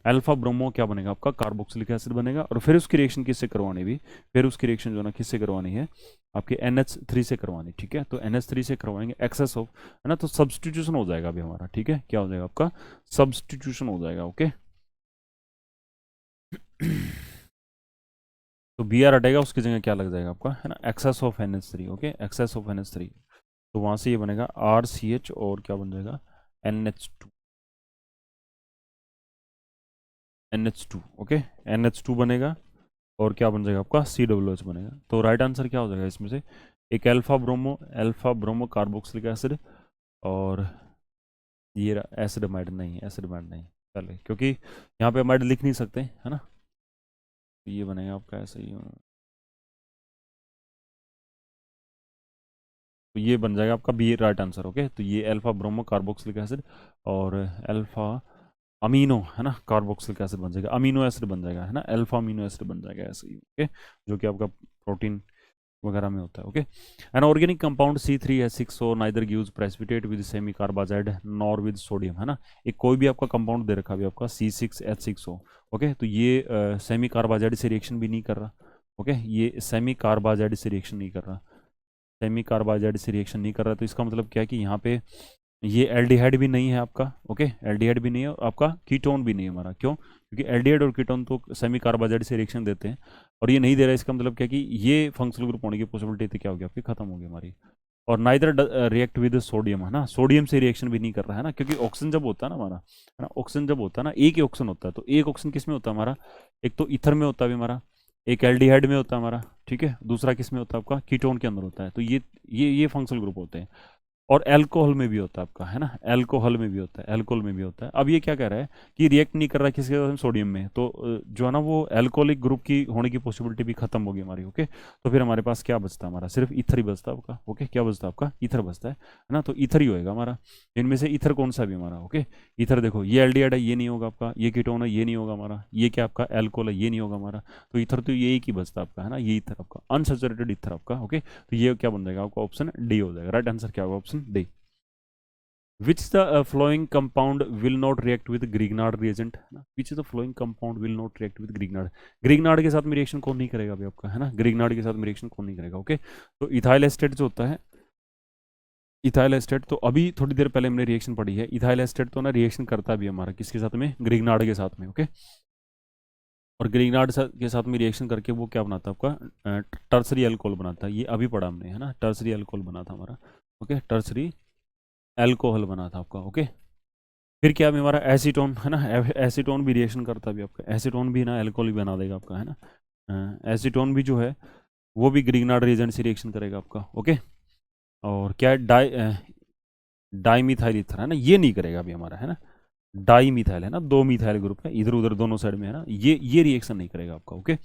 अल्फा ब्रोमो क्या बनेगा आपका कार्बोक्सिलिक एसिड बनेगा। और फिर उसकी रिएक्शन किससे करवानी भी, फिर उसकी रिएक्शन जो ना किससे करवानी है, आपके NH3 से करवानी, ठीक है। तो NH3 से करवाएंगे एक्सेस ऑफ है ना, तो सब्सटीट्यूशन हो जाएगा अभी हमारा, ठीक है। क्या हो जाएगा आपका सब्सटीट्यूशन हो जाएगा, ओके। तो Br हटेगा, उसकी जगह क्या लग जाएगा आपका है ना, excess of NH3, okay, excess of NH3। तो वहां से ये बनेगा RCH और क्या बन जाएगा NH2, NH2, ओके, NH2 बनेगा। और क्या बन जाएगा आपका COOH बनेगा। तो राइट आंसर क्या हो जाएगा इसमें से, एक अल्फा ब्रोमो कार्बोक्सिलिक एसिड। और ये एसिडमाइड नहीं, एसिडमाइड नहीं, चले, क्योंकि यहाँ पे अमाइड लिख नहीं सकते है ना। तो ये बनेगा आपका ऐसा ही, तो ये बन जाएगा आपका बी राइट आंसर। ओके, तो ये अल्फा ब्रोमो कार्बोक्सिलिक एसिड और अल्फा अमीनो है ना कार्बोक्सिलिक एसिड बन जाएगा, अमीनो एसिड बन जाएगा है ना, अल्फा अमीनो एसिड बन जाएगा ऐसे ही। ओके, जो कि आपका प्रोटीन वगैरह में होता है। Okay, an organic compound C3H6O neither gives precipitate with semi carbazide nor with sodium है ना। एक कोई भी आपका कंपाउंड दे रखा है अभी आपका C6H6O। ओके, तो ये सेमी कार्बाजाइड से रिएक्शन भी नहीं कर रहा। ओके, ये सेमी कार्बाजाइड से रिएक्शन नहीं कर रहा, सेमी कार्बाइड से रिएक्शन नहीं कर रहा, तो इसका मतलब क्या है कि यहाँ पे ये एल्डिहाइड भी नहीं है आपका। ओके, एल्डिहाइड भी नहीं है, आपका कीटोन भी नहीं है हमारा। क्यों? क्योंकि एल्डिहाइड और कीटोन तो सेमी कार्बाइड से रिएक्शन देते हैं, और ये नहीं दे रहा है, इसका मतलब क्या कि ये फंक्शनल ग्रुप होने की पॉसिबिलिटी थी क्या होगी आपकी, खत्म होगी हमारी। और नाइदर रिएक्ट विद सोडियम है ना, सोडियम से रिएक्शन भी नहीं कर रहा है ना, क्योंकि ऑक्सीजन जब होता है ना हमारा, है ना, ऑक्सीजन जब होता है ना, एक ही ऑक्सीजन होता है, तो एक ऑक्सीजन किस में होता है हमारा, एक तो ईथर में होता है अभी हमारा, एक एल्डिहाइड में होता है हमारा, ठीक है, दूसरा किस में होता है आपका, कीटोन के अंदर होता है। तो ये फंक्शनल ग्रुप होते हैं। और अल्कोहल में भी होता है आपका, है ना, अल्कोहल में भी होता है, अल्कोहल में भी होता है। अब ये क्या कह रहा है कि रिएक्ट नहीं कर रहा है किसी के साथ सोडियम में, तो जो है ना वो अल्कोहलिक ग्रुप की होने की पॉसिबिलिटी भी खत्म होगी हमारी। ओके, तो फिर हमारे पास क्या बचता है, हमारा सिर्फ ईथर ही बचता है आपका। ओके, क्या बचता है आपका, ईथर बचता है ना, तो ईथर ही होएगा हमारा। इनमें से ईथर कौन सा भी हमारा, ओके, ईथर देखो, ये एल्डिहाइड है, ये नहीं होगा आपका, ये कीटोन है, ये नहीं होगा हमारा, ये क्या आपका अल्कोहल है, ये नहीं होगा हमारा, तो ईथर तो ये एक ही बचता है आपका, है ना, ये ईथर आपका अनसैचुरेटेड ईथर आपका। ओके, तो ये क्या बन जाएगा आपका, ऑप्शन डी हो जाएगा। राइट आंसर क्या होगा, option D. Which the flowing compound will not react with Grignard reagent, है ना, which the flowing compound will not react with Grignard, Grignard के साथ में रिएक्शन कौन नहीं करेगा अभी आपका, है ना, Grignard के साथ में रिएक्शन कौन नहीं करेगा। ओके, तो इथाइल एस्टेट जो होता है, इथाइल एस्टेट तो अभी थोड़ी देर पहले हमने रिएक्शन पढ़ी है, इथाइल एस्टेट तो ना रिएक्शन करता भी हमारा किसके साथ में, ग्रिग्नार्ड के साथ में। ओके, और ग्रिग्नार्ड के साथ में रिएक्शन करके वो क्या बनाता है आपका, टर्सरी अल्कोहल बनाता है, ये अभी पढ़ा हमने, है ना, टर्सरी अल्कोहल बना था हमारा। ओके, टर्सरी अल्कोहल बना था आपका। ओके, फिर क्या है हमारा एसीटोन, है ना, एसीटोन भी रिएक्शन करता है भी आपका, एसीटोन भी ना अल्कोहल भी बना देगा आपका, है ना, एसीटोन भी जो है वो भी ग्रिग्नार्ड रिएजेंट से रिएक्शन करेगा आपका। ओके, और क्या है, डाईमिथाइल ईथर है ना, ये नहीं करेगा अभी हमारा, है ना, डाई मिथाइल है ना, दो मिथाइल ग्रुप है इधर उधर दोनों साइड में, है ना, ये रिएक्शन नहीं करेगा आपका। ओके,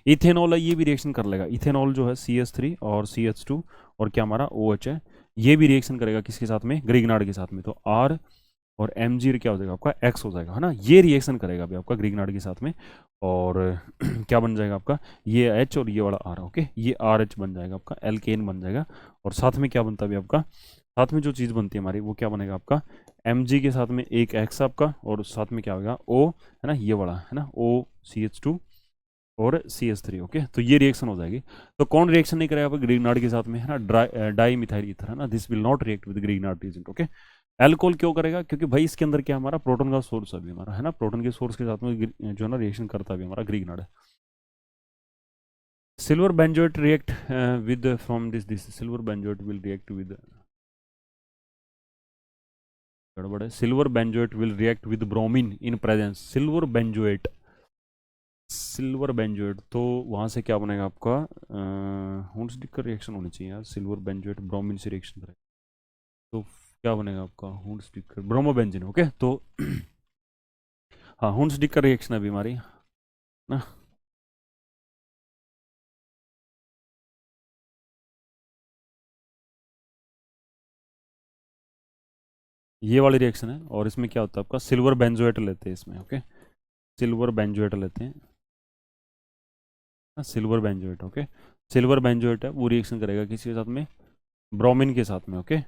इथेनॉल है, ये भी रिएक्शन कर लेगा, इथेनॉल जो है CH3 और CH2 और क्या हमारा OH है, ये भी रिएक्शन करेगा किसके साथ में, ग्रिग्नार्ड के साथ में, तो R और Mg क्या हो जाएगा आपका, X हो जाएगा, है ना, ये रिएक्शन करेगा अभी आपका ग्रिग्नार्ड के साथ में। और क्या बन जाएगा आपका, ये H और ये वाला R। ओके, ये RH बन जाएगा आपका, एल्केन बन जाएगा, और साथ में क्या बनता है अभी आपका, साथ में जो चीज़ बनती है हमारी वो क्या बनेगा आपका, Mg के साथ में एक X आपका, और साथ में क्या होगा O, है ना, ये वाला, है ना, OCH2 और CH3। ओके, तो ये रिएक्शन हो जाएगी। तो कौन रिएक्शन नहीं करेगा ग्रिग्नार्ड के साथ में, है ना, डाई मिथाइल ईथर, है ना, this will not react with Grignard reagent. Okay, alcohol क्यों करेगा, क्योंकि भाई इसके अंदर क्या हमारा प्रोटॉन का सोर्स अभी हमारा, है ना, प्रोटॉन के सोर्स के साथ में जो है ना रिएक्शन करता भी हमारा Grignard. Silver benzoate react with from this silver benzoate will react with, गड़बड़ है, silver benzoate will react with bromine in presence, silver benzoate, silver benzoate, तो वहाँ से क्या बनेगा आपका, हुंसडिक का रिएक्शन होनी चाहिए यार, सिल्वर बेंजोएट ब्रोमीन से रिएक्शन करेगा, तो क्या बनेगा आपका, हुंसडिक का ब्रोमोबेंजीन। ओके, तो हाँ, हुंसडिक का रिएक्शन है अभी हमारी ना, ये वाली रिएक्शन है, और इसमें क्या होता है आपका, सिल्वर बेंजोएट लेते हैं इसमें। ओके, सिल्वर बेंजोएट लेते हैं ना, silver benzoate. Okay, silver benzoate है वो रिएक्शन करेगा किसके साथ में, ब्रोमीन के साथ में। ओके,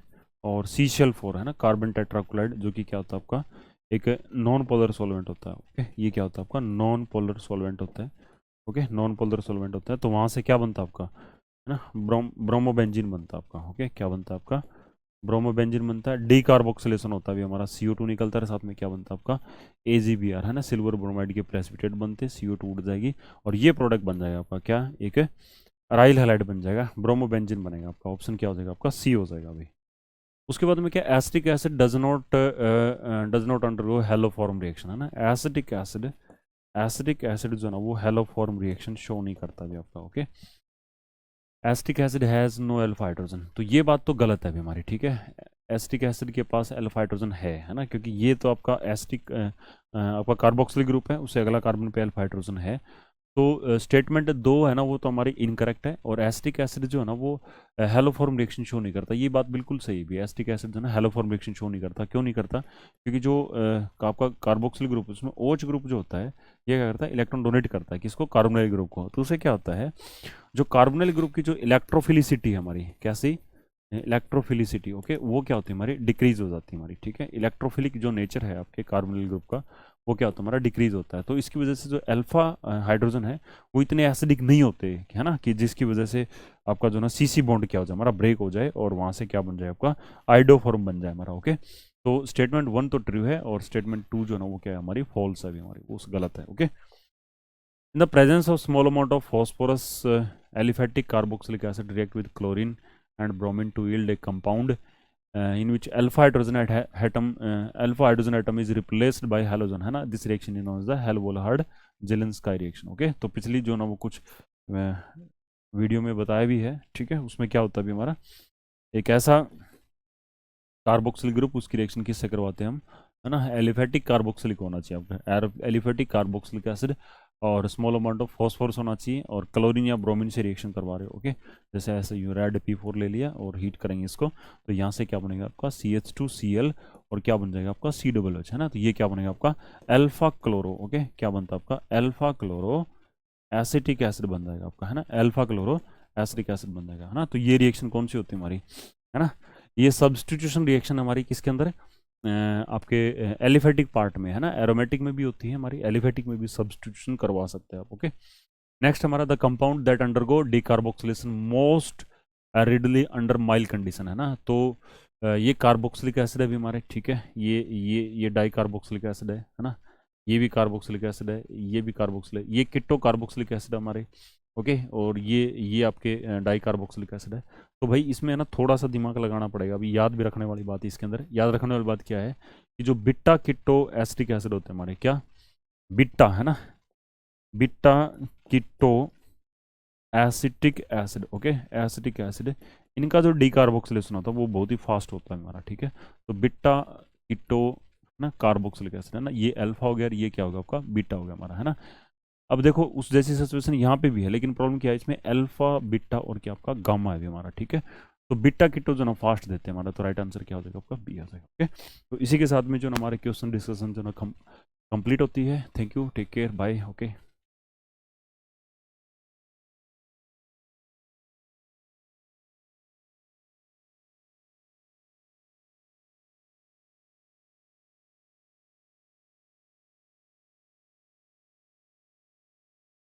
और CCl4 है ना, कार्बन टेट्राक्लोराइड, जो कि क्या होता है आपका, एक नॉन पोलर सॉल्वेंट होता है। ओके, ये क्या होता है आपका, नॉन पोलर सॉल्वेंट होता है। ओके, नॉन पोलर सॉल्वेंट होता है, तो वहाँ से क्या बनता है आपका, है ना, ब्रोमोबेंजीन बनता है आपका। ओके, क्या बनता है आपका, ब्रोमोबेंजीन बनता है, डीकार्बोक्सिलेशन होता है अभी हमारा, CO2 निकलता है, साथ में क्या बनता है आपका, AgBr, है ना, सिल्वर ब्रोमाइड के प्रेसिपिटेट बनते, CO2 उड़ जाएगी, और ये प्रोडक्ट बन जाएगा आपका क्या, एक अराइल हैलाइड बन जाएगा, ब्रोमोबेंजीन बनेगा आपका, ऑप्शन क्या हो जाएगा आपका, C हो जाएगा अभी। उसके बाद में क्या, acetic acid does not undergo hello form reaction, है ना, एसिटिक एसिड जो है ना वो हेलो फॉर्म रिएक्शन शो नहीं करता भी आपका। Okay, acetic acid has no alpha hydrogen, तो ये बात तो गलत है अभी हमारी, ठीक है, एसिटिक एसिड के पास अल्फा हाइड्रोजन है ना, क्योंकि ये तो आपका एसिटिक आपका कार्बोक्सिलिक ग्रुप है, उससे अगला कार्बन पे अल्फा हाइड्रोजन है, तो स्टेटमेंट दो है ना वो तो हमारी इनकरेक्ट है, और एसिटिक एसिड जो है ना वो हेलोफॉर्म रिएक्शन शो नहीं करता। ये बात बिल्कुल सही भी है, एसिटिक एसिड जो है ना हेलोफॉर्म रिएक्शन शो नहीं करता। क्यों नहीं करता? क्योंकि जो आपका कार्बोक्सिल ग्रुप उसमें OH ग्रुप जो होता है ये क्या करता है, इलेक्ट्रॉन डोनेट करता है किसको, कार्बोनिल ग्रुप को। तो उससे क्या होता है, जो कार्बोनिल ग्रुप की जो इलेक्ट्रोफिलिसिटी है हमारी, कैसी इलेक्ट्रोफिलिसिटी, ओके, वो क्या होती है हमारी, डिक्रीज हो जाती है हमारी, ठीक है। इलेक्ट्रोफिलिक जो नेचर है आपके कार्बोनिल ग्रुप का वो क्या होता है हमारा, डिक्रीज होता है। तो इसकी वजह से जो अल्फा हाइड्रोजन है वो इतने एसिडिक नहीं होते, है ना, कि जिसकी वजह से आपका जो ना CC बॉन्ड क्या हो जाए हमारा, ब्रेक हो जाए और वहां से क्या बन जाए आपका, आइडोफॉर्म बन जाए हमारा, ओके। तो स्टेटमेंट 1 तो ट्रू है, और स्टेटमेंट 2 जो ना वो क्या है हमारी, फॉल्स है अभी हमारी, वो गलत है, okay. In the presence of small amount of phosphorus, aliphatic carboxylic acid react with chlorine and bromine to yield a compound in which alpha hydrogen atom is replaced by halogen, है ना। This reaction is known as the Hell-Bollard-Jelinski reaction, okay. तो पिछली जो ना वो कुछ वीडियो में बताया भी है, ठीक है। उसमें क्या होता है भी हमारा, एक ऐसा कार्बोक्सिल ग्रुप, उसकी रिएक्शन किससे करवाते हैं हम, है ना, एलिफेटिक कार्बोक्सिलिक होना चाहिए आपका, एलिफेटिक कार्बोक्सिलिक एसिड, और स्मॉल अमाउंट ऑफ फॉस्फोरस होना चाहिए, और क्लोरीन या ब्रोमीन से रिएक्शन करवा रहे हो, ओके। जैसे ऐसे यू रेड P4 ले लिया और हीट करेंगे इसको, तो यहाँ से क्या बनेगा आपका CH2Cl, और क्या बन जाएगा आपका COOH, है ना। तो ये क्या बनेगा आपका अल्फा क्लोरो, ओके, क्या बनता है आपका अल्फा क्लोरो एसिटिक एसिड बन जाएगा आपका, है ना, अल्फा क्लोरो एसिटिक एसिड बन जाएगा, है ना। तो ये रिएक्शन कौन सी होती है हमारी, है ना, ये सब्सटीट्यूशन रिएक्शन हमारी किसके अंदर है, आपके एलिफेटिक पार्ट में, है ना। एरोमेटिक में भी होती है हमारी, एलिफेटिक में भी सब्सटीट्यूशन करवा सकते हैं आप, ओके। नेक्स्ट हमारा the compound that undergo decarboxylation most readily under mild condition, है ना। तो ये कार्बोक्सिलिक एसिड है भी हमारे, ठीक है। ये डाई कार्बोक्सिलिक एसिड है ना। ये भी कार्बोक्सिलिक एसिड है, ये भी कार्बोक्सिलिक, ये किट्टो कार्बोक्सिलिक एसिड है हमारे, ओके। और ये आपके डाई कार्बोक्सिलिक एसिड है। तो भाई इसमें है ना थोड़ा सा दिमाग लगाना पड़ेगा। अभी याद भी रखने वाली बात है इसके अंदर, याद रखने वाली बात क्या है कि जो बिट्टा किट्टो एसिटिक एसिड होते हैं हमारे, क्या बिट्टा, है ना, beta keto acetic acid, okay, acetic acid, इनका जो डीकार्बोक्सिलेशन होता है वो बहुत ही फास्ट होता है हमारा, ठीक है। तो बिट्टा किट्टो ना कार्बोक्सिलिक एसिड, है ना, ये अल्फा हो गया और ये क्या होगा आपका बीटा हो गया हमारा, है ना। अब देखो उस जैसी सिचुएशन यहाँ पे भी है, लेकिन प्रॉब्लम क्या है इसमें, अल्फा बीटा और क्या आपका गामा है भी हमारा, ठीक है। तो बीटा किट्टो जो ना फास्ट देते हैं हमारा, तो राइट आंसर क्या हो जाएगा आपका बी आ जाएगा, ओके। तो इसी के साथ में जो ना हमारे क्वेश्चन डिस्कशन जो ना कंप्लीट होती है। Thank you, take care, bye, okay.